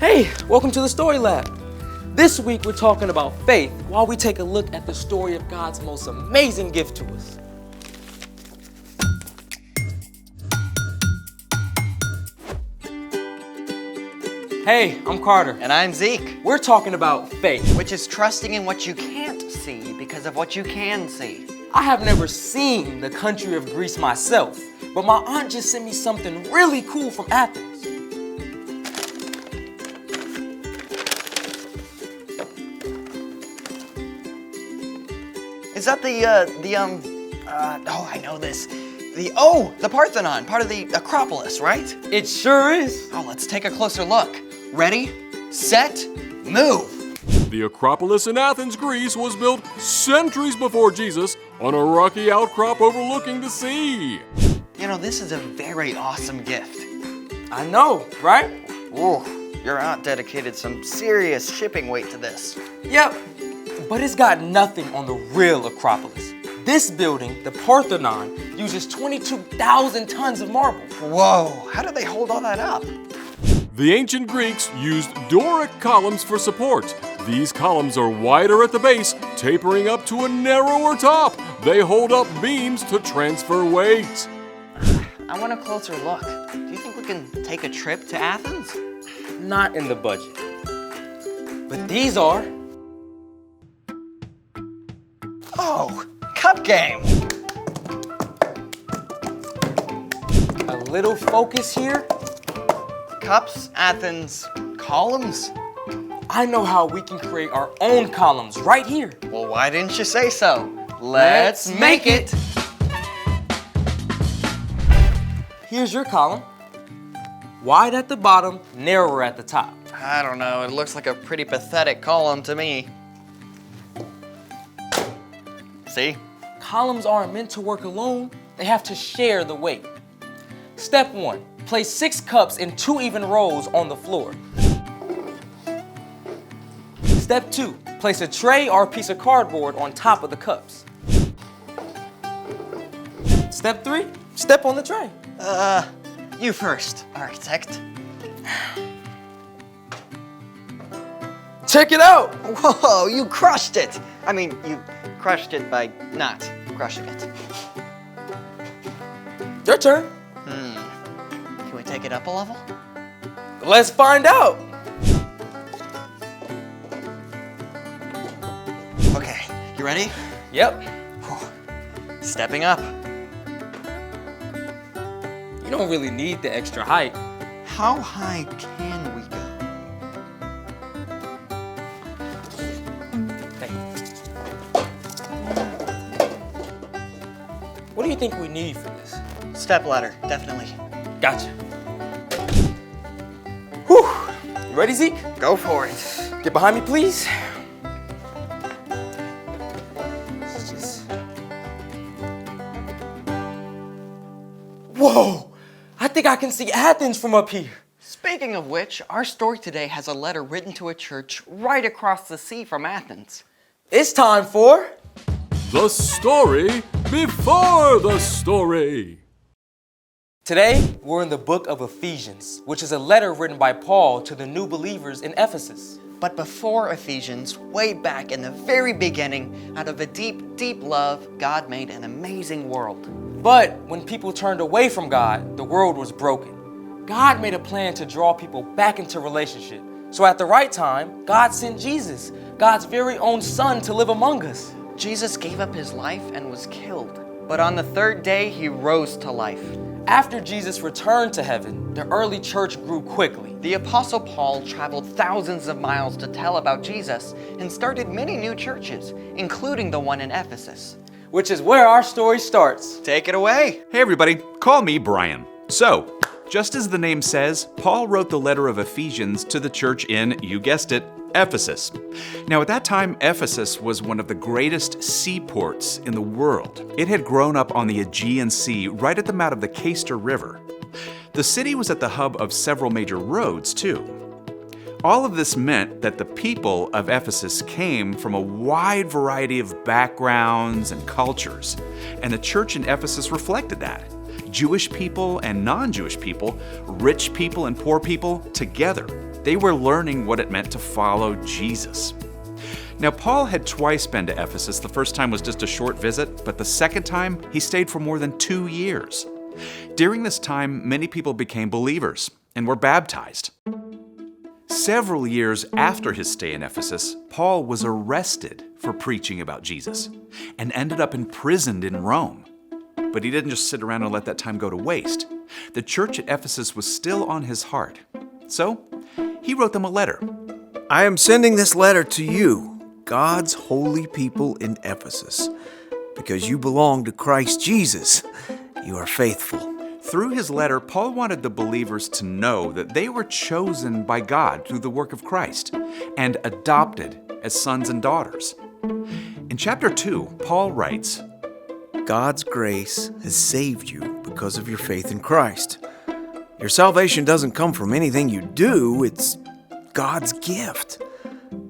Hey, welcome to the StoryLab. This week we're talking about faith while we take a look at the story of God's most amazing gift to us. Hey, I'm Carter. And I'm Zeke. We're talking about faith. Which is trusting in what you can't see because of what you can see. I have never seen the country of Greece myself, but my aunt just sent me something really cool from Athens. Is that I know this. The Parthenon, part of the Acropolis, right? It sure is. Oh, let's take a closer look. Ready, set, move. The Acropolis in Athens, Greece was built centuries before Jesus on a rocky outcrop overlooking the sea. You know, this is a very awesome gift. I know, right? Ooh, your aunt dedicated some serious shipping weight to this. Yep, but it's got nothing on the real Acropolis. This building, the Parthenon, uses 22,000 tons of marble. Whoa, how did they hold all that up? The ancient Greeks used Doric columns for support. These columns are wider at the base, tapering up to a narrower top. They hold up beams to transfer weight. I want a closer look. Do you think we can take a trip to Athens? Not in the budget. But these are. Oh, cup game. A little focus here. Cups, Athens, columns? I know how we can create our own columns right here. Well, why didn't you say so? Let's make it. Here's your column. Wide at the bottom, narrower at the top. I don't know, it looks like a pretty pathetic column to me. See? Columns aren't meant to work alone. They have to share the weight. Step 1, place 6 cups in 2 even rows on the floor. Step 2, place a tray or a piece of cardboard on top of the cups. Step 3, step on the tray. You first, architect. Check it out. Whoa, you crushed it. I mean, you crushed it by not crushing it. Your turn. Can we take it up a level? Let's find out. Okay, you ready? Yep. Stepping up. You don't really need the extra height. How high can we go? What do you think we need for this? Step ladder, definitely. Gotcha. Whew. You ready, Zeke? Go for it. Get behind me, please. Whoa! I think I can see Athens from up here. Speaking of which, our story today has a letter written to a church right across the sea from Athens. It's time for... The story before the story. Today, we're in the book of Ephesians, which is a letter written by Paul to the new believers in Ephesus. But before Ephesians, way back in the very beginning, out of a deep, deep love, God made an amazing world. But when people turned away from God, the world was broken. God made a plan to draw people back into relationship. So at the right time, God sent Jesus, God's very own Son, to live among us. Jesus gave up his life and was killed. But on the third day, he rose to life. After Jesus returned to heaven, the early church grew quickly. The Apostle Paul traveled thousands of miles to tell about Jesus and started many new churches, including the one in Ephesus. Which is where our story starts. Take it away. Hey everybody, call me Brian. So, just as the name says, Paul wrote the letter of Ephesians to the church in, you guessed it, Ephesus. Now at that time, Ephesus was one of the greatest seaports in the world. It had grown up on the Aegean Sea right at the mouth of the Cayster River. The city was at the hub of several major roads too. All of this meant that the people of Ephesus came from a wide variety of backgrounds and cultures, and the church in Ephesus reflected that. Jewish people and non-Jewish people, rich people and poor people, together. They were learning what it meant to follow Jesus. Now, Paul had twice been to Ephesus. The first time was just a short visit, but the second time, he stayed for more than 2 years. During this time, many people became believers and were baptized. Several years after his stay in Ephesus, Paul was arrested for preaching about Jesus and ended up imprisoned in Rome. But he didn't just sit around and let that time go to waste. The church at Ephesus was still on his heart. So, he wrote them a letter. I am sending this letter to you, God's holy people in Ephesus, because you belong to Christ Jesus. You are faithful. Through his letter, Paul wanted the believers to know that they were chosen by God through the work of Christ and adopted as sons and daughters. In chapter 2, Paul writes, God's grace has saved you because of your faith in Christ. Your salvation doesn't come from anything you do, it's God's gift.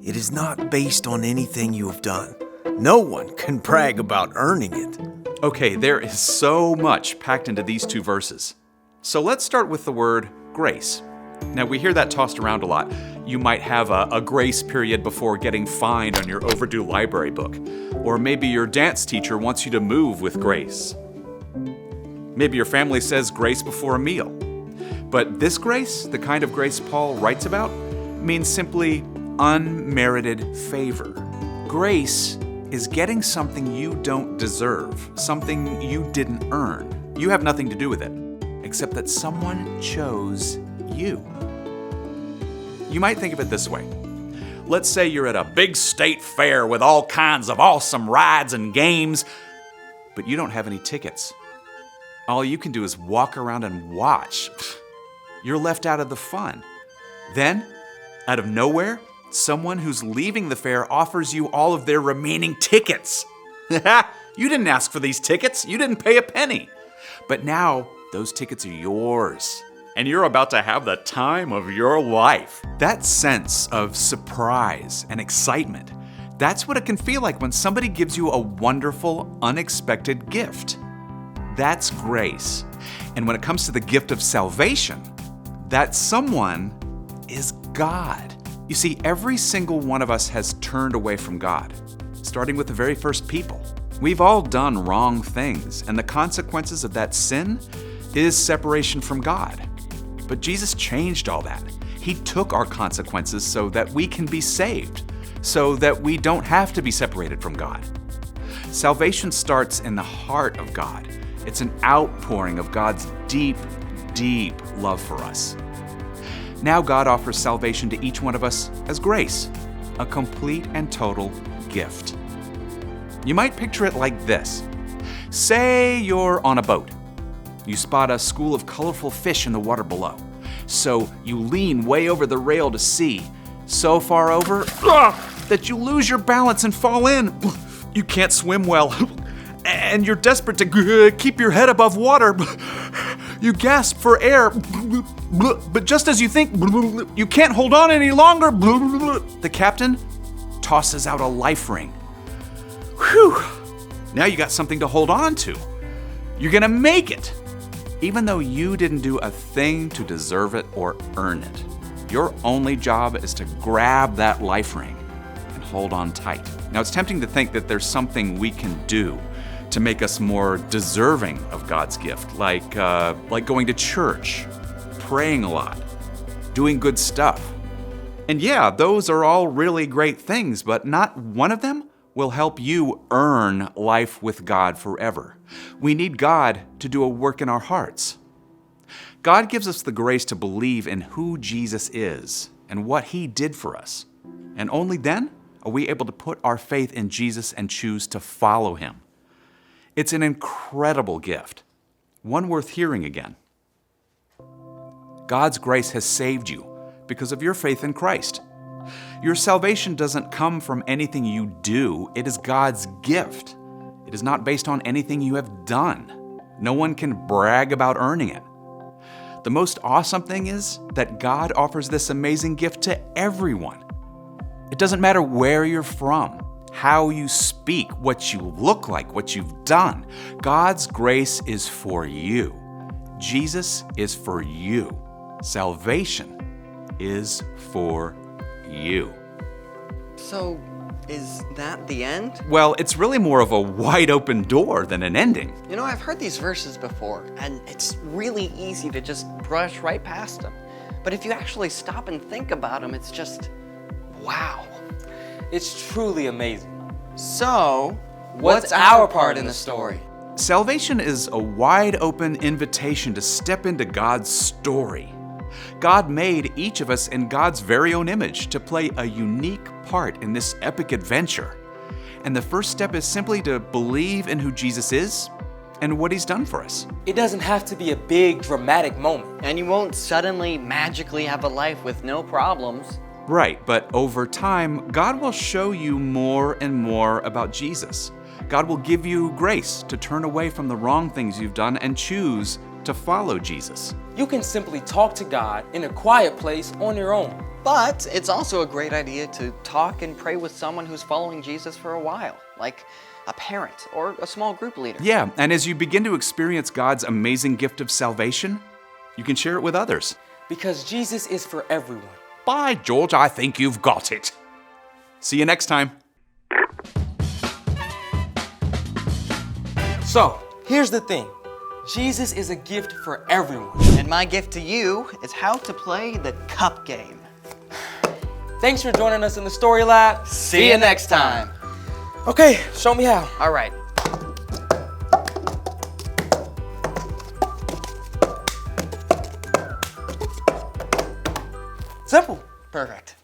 It is not based on anything you have done. No one can brag about earning it. Okay, there is so much packed into these 2 verses. So let's start with the word grace. Now, we hear that tossed around a lot. You might have a grace period before getting fined on your overdue library book. Or maybe your dance teacher wants you to move with grace. Maybe your family says grace before a meal. But this grace, the kind of grace Paul writes about, means simply unmerited favor. Grace is getting something you don't deserve, something you didn't earn. You have nothing to do with it, except that someone chose you. You might think of it this way. Let's say you're at a big state fair with all kinds of awesome rides and games, but you don't have any tickets. All you can do is walk around and watch. You're left out of the fun. Then, out of nowhere, someone who's leaving the fair offers you all of their remaining tickets. You didn't ask for these tickets. You didn't pay a penny. But now, those tickets are yours. And you're about to have the time of your life. That sense of surprise and excitement, that's what it can feel like when somebody gives you a wonderful, unexpected gift. That's grace. And when it comes to the gift of salvation, that someone is God. You see, every single one of us has turned away from God, starting with the very first people. We've all done wrong things, and the consequences of that sin is separation from God. But Jesus changed all that. He took our consequences so that we can be saved, so that we don't have to be separated from God. Salvation starts in the heart of God. It's an outpouring of God's deep, deep love for us. Now God offers salvation to each one of us as grace, a complete and total gift. You might picture it like this. Say you're on a boat. You spot a school of colorful fish in the water below. So you lean way over the rail to see, so far over that you lose your balance and fall in. You can't swim well, and you're desperate to keep your head above water. You gasp for air, but just as you think you can't hold on any longer, the captain tosses out a life ring. Whew! Now you got something to hold on to. You're gonna make it, even though you didn't do a thing to deserve it or earn it. Your only job is to grab that life ring and hold on tight. Now it's tempting to think that there's something we can do to make us more deserving of God's gift, like going to church, praying a lot, doing good stuff. And yeah, those are all really great things, but not one of them will help you earn life with God forever. We need God to do a work in our hearts. God gives us the grace to believe in who Jesus is and what He did for us. And only then are we able to put our faith in Jesus and choose to follow Him. It's an incredible gift, one worth hearing again. God's grace has saved you because of your faith in Christ. Your salvation doesn't come from anything you do. It is God's gift. It is not based on anything you have done. No one can brag about earning it. The most awesome thing is that God offers this amazing gift to everyone. It doesn't matter where you're from, how you speak, what you look like, what you've done. God's grace is for you. Jesus is for you. Salvation is for you. So, is that the end? Well, it's really more of a wide open door than an ending. You know, I've heard these verses before, and it's really easy to just brush right past them. But if you actually stop and think about them, it's just, wow. It's truly amazing. So, what's our part in the story? Salvation is a wide open invitation to step into God's story. God made each of us in God's very own image to play a unique part in this epic adventure. And the first step is simply to believe in who Jesus is and what he's done for us. It doesn't have to be a big, dramatic moment. And you won't suddenly magically have a life with no problems. Right, but over time, God will show you more and more about Jesus. God will give you grace to turn away from the wrong things you've done and choose to follow Jesus. You can simply talk to God in a quiet place on your own. But it's also a great idea to talk and pray with someone who's following Jesus for a while, like a parent or a small group leader. Yeah, and as you begin to experience God's amazing gift of salvation, you can share it with others. Because Jesus is for everyone. By George, I think you've got it. See you next time. So, here's the thing. Jesus is a gift for everyone. And my gift to you is how to play the cup game. Thanks for joining us in the StoryLab. See you next time. Okay, show me how. All right. Simple. Perfect.